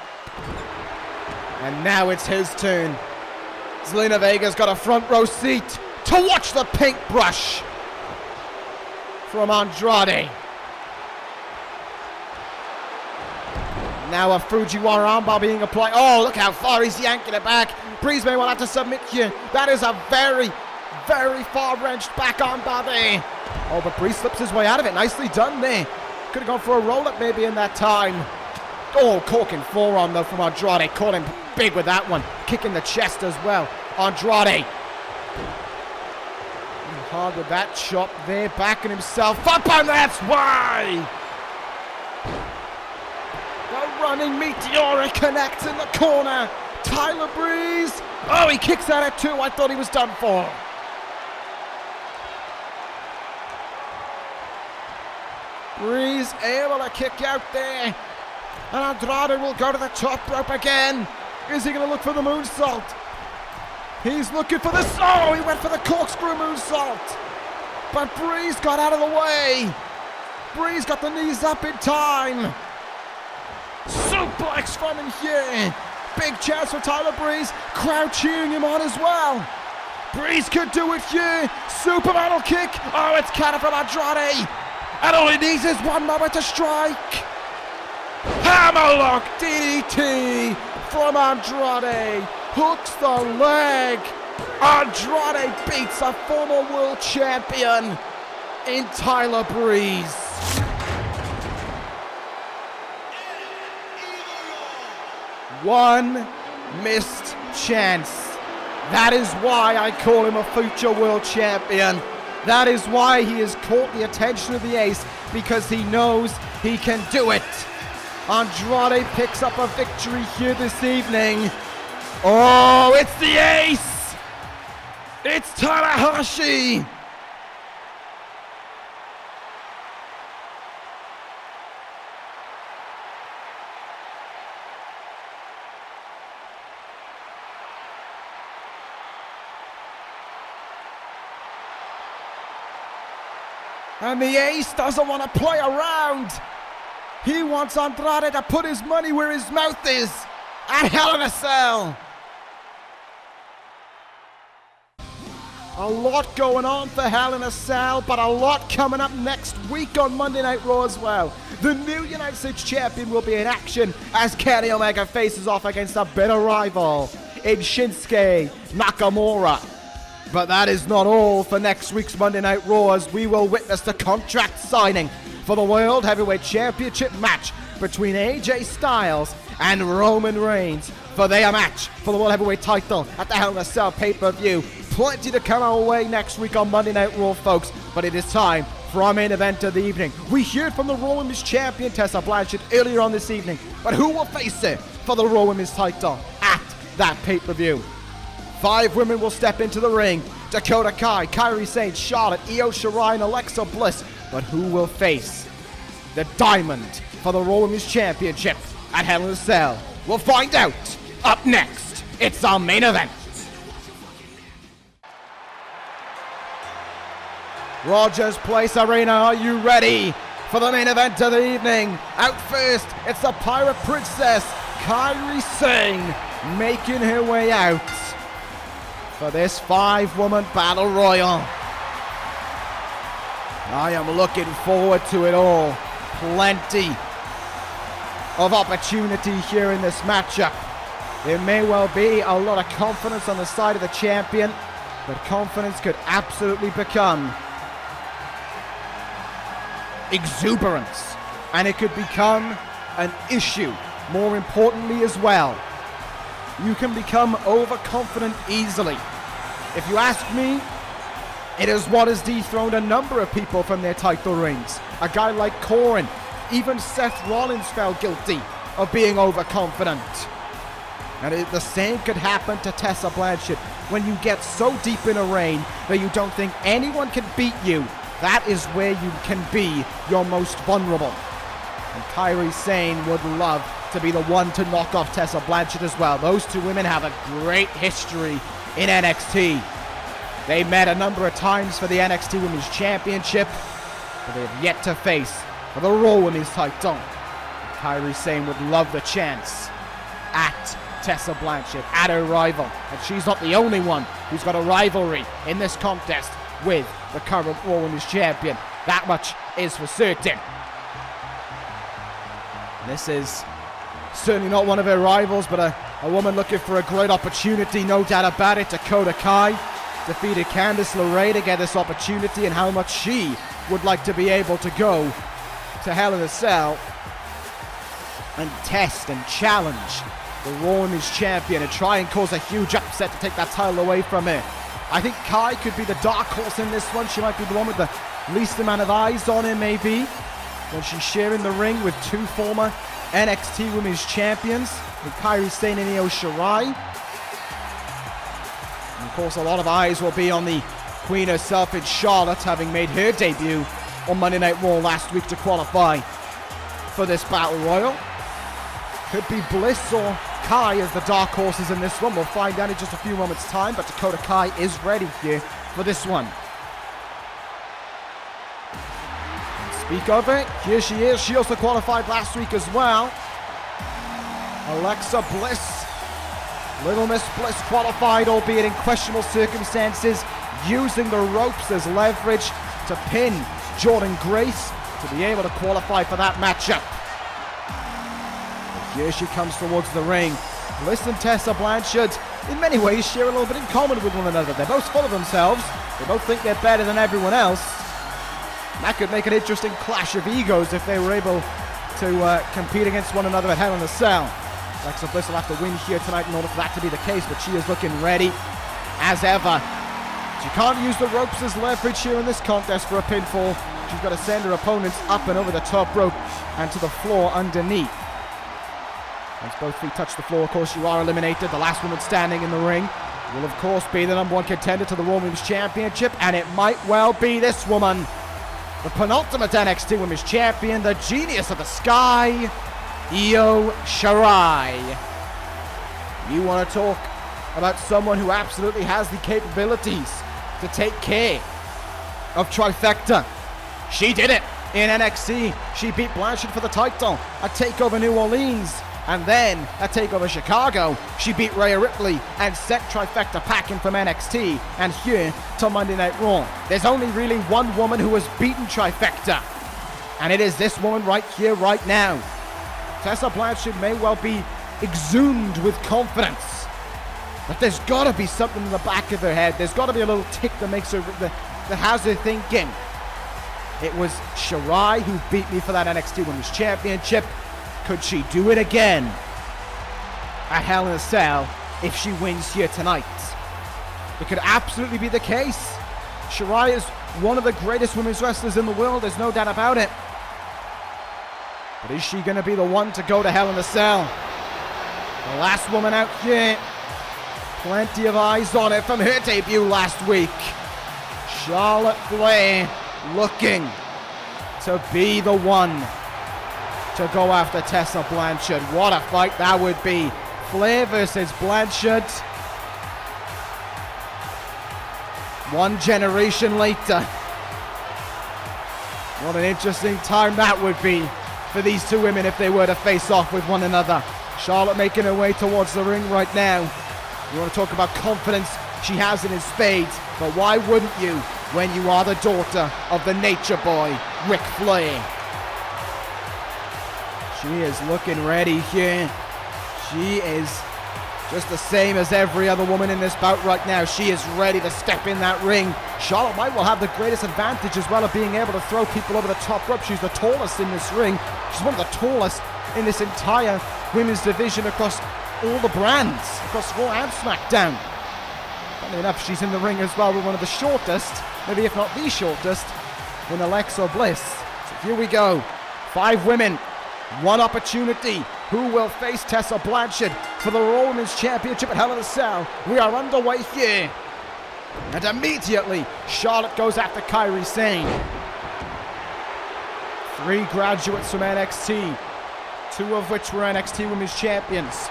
And now it's his turn. Zelina Vega's got a front row seat to watch the paintbrush from Andrade. Now a Fujiwara armbar being applied. Oh, look how far he's yanking it back. Breeze may well have to submit here. That is a very, very far wrenched back armbar there. Oh, but Breeze slips his way out of it. Nicely done there. Could have gone for a roll-up maybe in that time. Oh, corking forearm though from Andrade. Caught him big with that one. Kicking the chest as well. Andrade. Hard with that chop there. Backing himself up, and that's why. The running meteoric connects in the corner. Tyler Breeze. Oh, he kicks out at 2. I thought he was done for. Breeze able to kick out there. And Andrade will go to the top rope again. Is he going to look for the moonsault? He's looking for the... Oh, he went for the corkscrew moonsault. But Breeze got out of the way. Breeze got the knees up in time. Suplex from in here. Big chance for Tyler Breeze. Crowd cheering him on as well. Breeze could do it here. Superman kick. Oh, it's counter from Andrade. And all he needs is one moment to strike. Hammerlock DDT from Andrade. Hooks the leg. Andrade beats a former world champion in Tyler Breeze. One missed chance. That is why I call him a future world champion. That is why he has caught the attention of the ace, because he knows he can do it. Andrade picks up a victory here this evening. Oh, it's the ace! It's Tanahashi! And the ace doesn't want to play around. He wants Andrade to put his money where his mouth is at Hell in a Cell. A lot going on for Hell in a Cell, but a lot coming up next week on Monday Night Raw as well. The new United States Champion will be in action as Kenny Omega faces off against a bitter rival in Shinsuke Nakamura. But that is not all for next week's Monday Night Raw, as we will witness the contract signing for the World Heavyweight Championship match between AJ Styles and Roman Reigns for their match for the World Heavyweight title at the Hell in a Cell pay-per-view. Plenty to come our way next week on Monday Night Raw, folks, but it is time for our main event of the evening. We heard from the Raw Women's Champion Tessa Blanchard earlier on this evening, but who will face her for the Raw Women's title at that pay-per-view. 5 women will step into the ring. Dakota Kai, Kairi Sane, Charlotte, Io Shirai, and Alexa Bliss. But who will face the diamond for the Raw Women's Championship at Hell in a Cell? We'll find out. Up next, it's our main event. Rogers Place Arena, are you ready for the main event of the evening? Out first, it's the Pirate Princess, Kairi Sane, making her way out for this 5-woman battle royal. I am looking forward to it all. Plenty of opportunity here in this matchup. There may well be a lot of confidence on the side of the champion, but confidence could absolutely become exuberance, and it could become an issue, more importantly as well. You can become overconfident easily. If you ask me, it is what has dethroned a number of people from their title reigns. A guy like Corin, even Seth Rollins felt guilty of being overconfident. And the same could happen to Tessa Blanchard. When you get so deep in a reign that you don't think anyone can beat you, that is where you can be your most vulnerable. And Kairi Sane would love to be the one to knock off Tessa Blanchard as well. Those two women have a great history in NXT. They met a number of times for the NXT Women's Championship, but they have yet to face for the Raw Women's title. Kairi Sane would love the chance at Tessa Blanchard, at her rival. And she's not the only one who's got a rivalry in this contest with the current Raw Women's Champion. That much is for certain. This is certainly not one of her rivals, but a woman looking for a great opportunity, no doubt about it. Dakota Kai defeated Candice LeRae to get this opportunity, and how much she would like to be able to go to Hell in a Cell and test and challenge the Raw Women's Champion and try and cause a huge upset to take that title away from her. I think Kai could be the dark horse in this one. She might be the one with the least amount of eyes on her, maybe, when she's sharing the ring with 2 former NXT Women's Champions, with Kairi Sane and Io Shirai. And of course, a lot of eyes will be on the Queen herself in Charlotte, having made her debut on Monday Night Raw last week to qualify for this Battle Royal. Could be Bliss or Kai as the dark horses in this one. We'll find out in just a few moments' time, but Dakota Kai is ready here for this one. Speak of it, here she is. She also qualified last week as well. Alexa Bliss. Little Miss Bliss qualified, albeit in questionable circumstances, using the ropes as leverage to pin Jordynne Grace to be able to qualify for that matchup. But here she comes towards the ring. Bliss and Tessa Blanchard, in many ways, share a little bit in common with one another. They're both full of themselves. They both think they're better than everyone else. That could make an interesting clash of egos if they were able to compete against one another at Hell in a Cell. Alexa Bliss will have to win here tonight in order for that to be the case, but she is looking ready as ever. She can't use the ropes as leverage here in this contest for a pinfall. She's got to send her opponents up and over the top rope and to the floor underneath. Once both feet touch the floor, of course, you are eliminated. The last woman standing in the ring will, of course, be the #1 contender to the Raw Women's Championship, and it might well be this woman. The penultimate NXT Women's Champion, the genius of the sky, Io Shirai. You want to talk about someone who absolutely has the capabilities to take care of Trifecta. She did it in NXT. She beat Blanchard for the title at TakeOver New Orleans. And then at TakeOver Chicago, she beat Rhea Ripley and sent Trifecta packing from NXT and here to Monday Night Raw. There's only really one woman who has beaten Trifecta, and it is this woman right here, right now. Tessa Blanchard may well be exhumed with confidence, but there's got to be something in the back of her head. There's got to be a little tick that makes her, that has her thinking, it was Shirai who beat me for that NXT Women's Championship. Could she do it again at Hell in a Cell if she wins here tonight? It could absolutely be the case. Shirai is one of the greatest women's wrestlers in the world, there's no doubt about it. But is she going to be the one to go to Hell in a Cell? The last woman out here. Plenty of eyes on it from her debut last week. Charlotte Flair looking to be the one to go after Tessa Blanchard. What a fight that would be. Flair versus Blanchard. One generation later. What an interesting time that would be for these two women if they were to face off with one another. Charlotte making her way towards the ring right now. You want to talk about confidence? She has it in spades. But why wouldn't you when you are the daughter of the Nature Boy, Ric Flair? She is looking ready here. She is just the same as every other woman in this bout right now. She is ready to step in that ring. Charlotte might well have the greatest advantage as well of being able to throw people over the top rope. She's the tallest in this ring. She's one of the tallest in this entire women's division across all the brands, across Raw and SmackDown. Funny enough, she's in the ring as well with one of the shortest, maybe if not the shortest, in Alexa Bliss. So here we go. 5 women, 1 opportunity. Who will face Tessa Blanchard for the Raw Women's Championship at Hell in a Cell? We are underway here. And immediately, Charlotte goes after Kairi Sane. 3 graduates from NXT, 2 of which were NXT Women's Champions.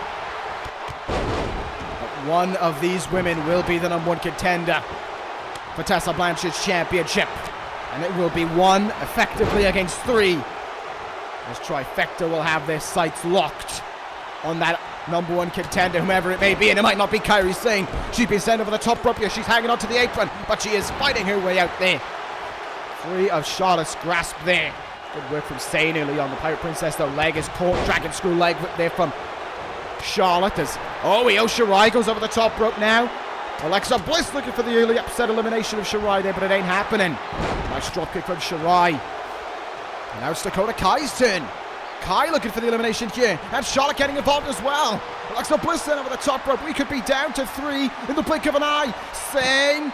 But one of these women will be the #1 contender for Tessa Blanchard's championship. And it will be 1 effectively against 3. This trifecta will have their sights locked on that #1 contender, whomever it may be, and it might not be Kairi Sane. She's been sent over the top rope here. She's hanging onto the apron, but she is fighting her way out there. Free of Charlotte's grasp there. Good work from Sane early on. The Pirate Princess, though, leg is caught. Dragon screw leg there from Charlotte. As Io Shirai goes over the top rope now. Alexa Bliss looking for the early upset elimination of Shirai there, but it ain't happening. Nice drop kick from Shirai. And now it's Dakota Kai's turn. Kai looking for the elimination here. And Charlotte getting involved as well. Alexa Bliss then over the top rope. We could be down to 3 in the blink of an eye. Sane,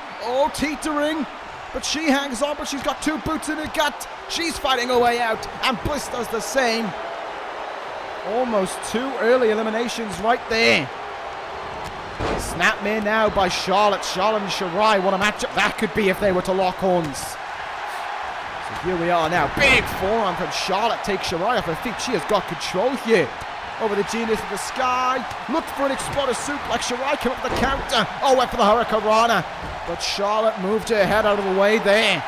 teetering. But she hangs on, but she's got 2 boots in her gut. She's fighting her way out. And Bliss does the same. Almost 2 early eliminations right there. Snapmare now by Charlotte. Charlotte and Shirai. What a matchup that could be if they were to lock horns. So here we are now. Big forearm from Charlotte takes Shirai off her feet. She has got control here. Over the genius of the sky. Looked for an exploder suplex. Shirai came up with the counter. Went for the Hurricanrana. But Charlotte moved her head out of the way there.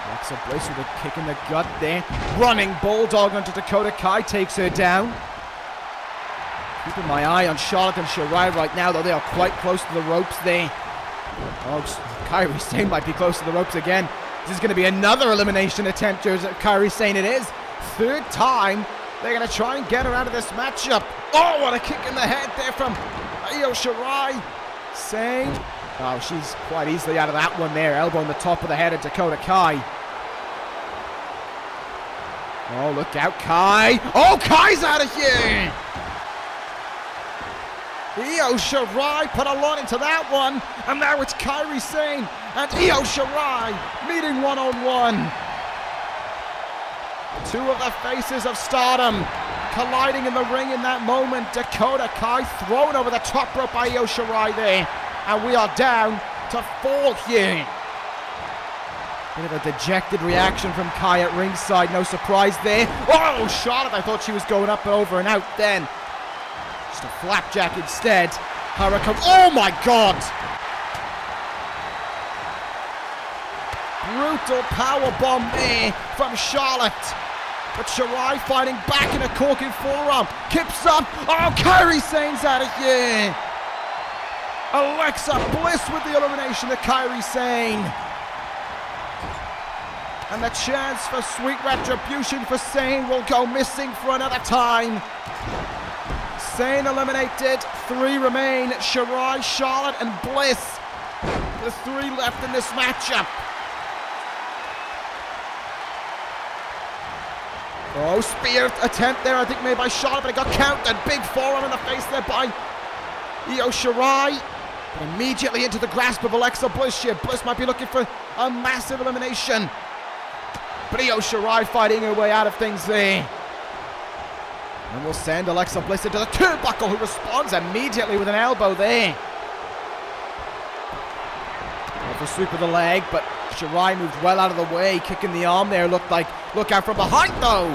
Alexa Bliss with a kick in the gut there. Running Bulldog onto Dakota Kai takes her down. Keeping my eye on Charlotte and Shirai right now, though they are quite close to the ropes there. Kairi Sane might be close to the ropes again. This is going to be another elimination attempt. Kairi Sane it is. 3rd time they're going to try and get her out of this matchup. What a kick in the head there from Io Shirai. Sane. She's quite easily out of that one there. Elbow on the top of the head of Dakota Kai. Look out, Kai. Kai's out of here. Io Shirai put a lot into that one, and now it's Kairi Sane and Io Shirai meeting one-on-one. 2 of the faces of Stardom colliding in the ring in that moment. Dakota Kai thrown over the top rope by Io Shirai there, and we are down to 4 here. Bit of a dejected reaction from Kai at ringside, no surprise there. Charlotte, I thought she was going up and over and out then. Just a flapjack instead. Hurricane. Oh my God! Brutal powerbomb there from Charlotte. But Shirai fighting back in a corking forearm. Kips up. Kairi Sane's out of here. Alexa Bliss with the elimination of Kairi Sane. And the chance for sweet retribution for Sane will go missing for another time. Sane eliminated, 3 remain. Shirai, Charlotte, and Bliss. The 3 left in this matchup. Spear attempt there, I think made by Charlotte, but it got countered. Big forearm in the face there by Io Shirai. But immediately into the grasp of Alexa Bliss here. Bliss might be looking for a massive elimination. But Io Shirai fighting her way out of things there. And we'll send Alexa Bliss into the turnbuckle, who responds immediately with an elbow there. Off a sweep of the leg, but Shirai moved well out of the way. Kicking the arm there looked like, look out from behind though.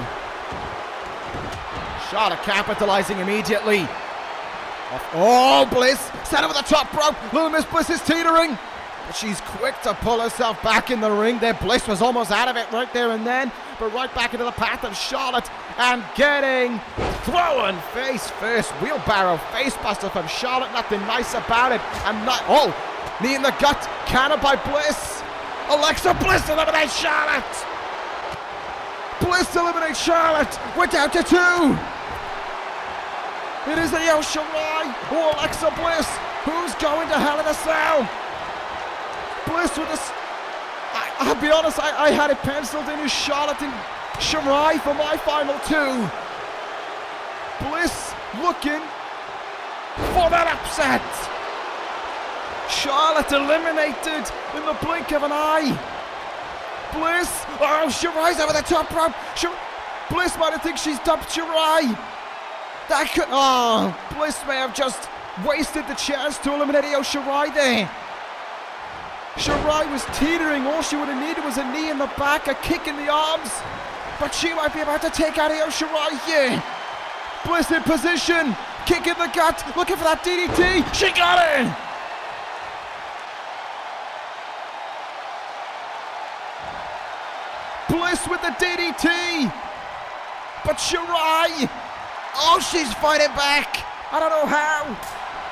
Charlotte capitalizing immediately. Oh, Bliss set over the top rope. Little Miss Bliss is teetering, but she's quick to pull herself back in the ring there. Bliss was almost out of it right there and then, but right back into the path of Charlotte and getting thrown face first. Wheelbarrow facebuster from Charlotte. Nothing nice about it. And oh, knee in the gut. Counter by Bliss. Alexa Bliss eliminates Charlotte. Bliss eliminates Charlotte. We're down to 2. It is Io Shirai or Alexa Bliss. Who's going to Hell in a Cell? Bliss with this. I'll be honest, I had it penciled in as Charlotte and Shirai for my final 2. Bliss looking for that upset. Charlotte eliminated in the blink of an eye. Bliss, oh, Shirai's over the top rope. Bliss might have think she's dumped Shirai. That could, oh, Bliss may have just wasted the chance to eliminate Io Shirai there. Shirai was teetering. All she would have needed was a knee in the back, a kick in the arms. But she might be about to take out Io Shirai here. Bliss in position. Kick in the gut. Looking for that DDT. She got it. Bliss with the DDT. But Shirai. Oh, she's fighting back. I don't know how,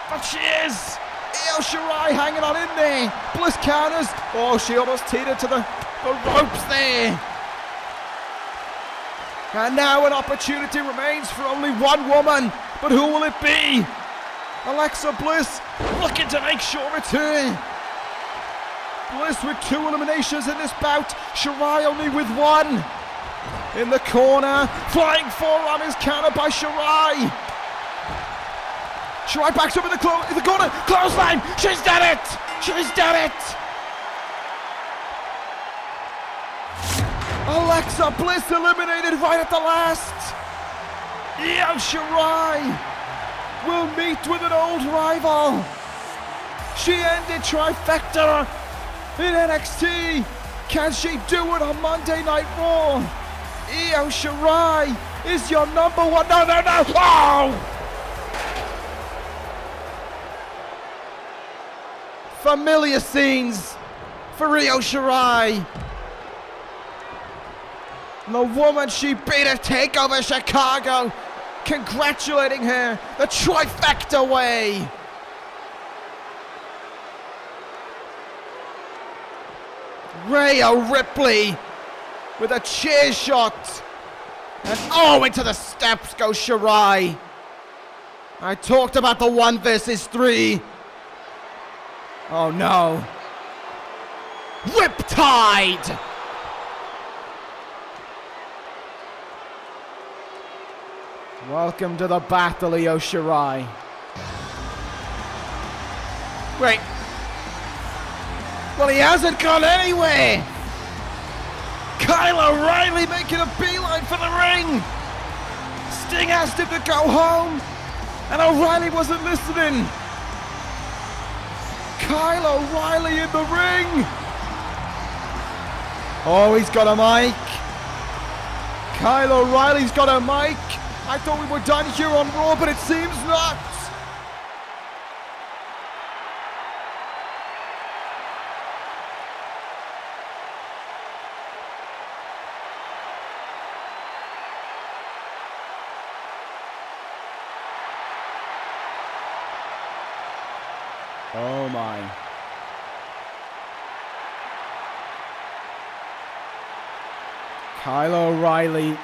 but she is. Io Shirai hanging on in there. Bliss counters. Oh, she almost teetered to the ropes there. And now an opportunity remains for only one woman. But who will it be? Alexa Bliss looking to make sure return. Bliss with 2 eliminations in this bout. Shirai only with 1. In the corner. Flying forearm is countered by Shirai. Shirai backs up in the corner. Clothesline. She's done it. She's done it. Alexa Bliss eliminated right at the last. Io Shirai will meet with an old rival. She ended trifecta in NXT. Can she do it on Monday Night Raw? Io Shirai is your number 1. No, no, no. Oh! Familiar scenes for Io Shirai. The woman she beat at TakeOver Chicago, congratulating her the trifecta way. Rhea Ripley with a chair shot. And oh, into the steps goes Shirai. I talked about the 1 versus 3. Oh no. Riptide! Welcome to the battle, Io Shirai. Wait. Well, he hasn't gone anywhere. Kyle O'Reilly making a beeline for the ring. Sting asked him to go home, and O'Reilly wasn't listening. Kyle O'Reilly in the ring. Oh, he's got a mic. Kyle O'Reilly's got a mic. I thought we were done here on Raw, but it seems not. Oh my. Kyle O'Reilly.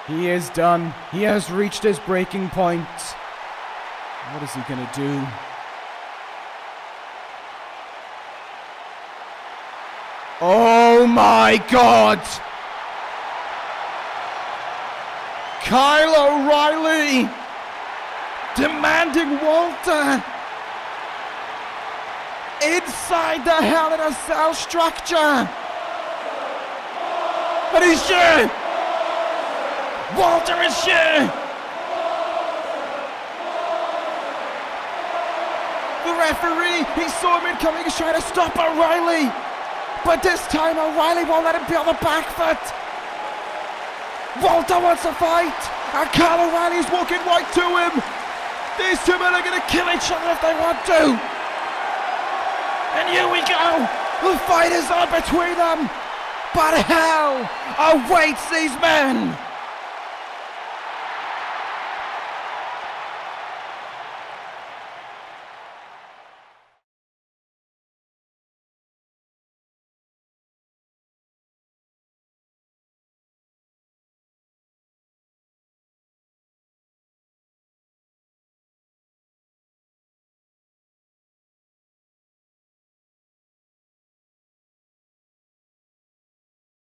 He is done. He has reached his breaking point. What is he going to do? Oh my God! Kyle O'Reilly demanding Walter inside the Hell in a Cell structure. And he's here. Walter is here. The referee, he saw him incoming, he's trying to stop O'Reilly. But this time O'Reilly won't let him be on the back foot. Walter wants to fight, and Kyle O'Reilly's walking right to him. These two men are going to kill each other if they want to. And here we go. The fight is on between them. But hell awaits these men.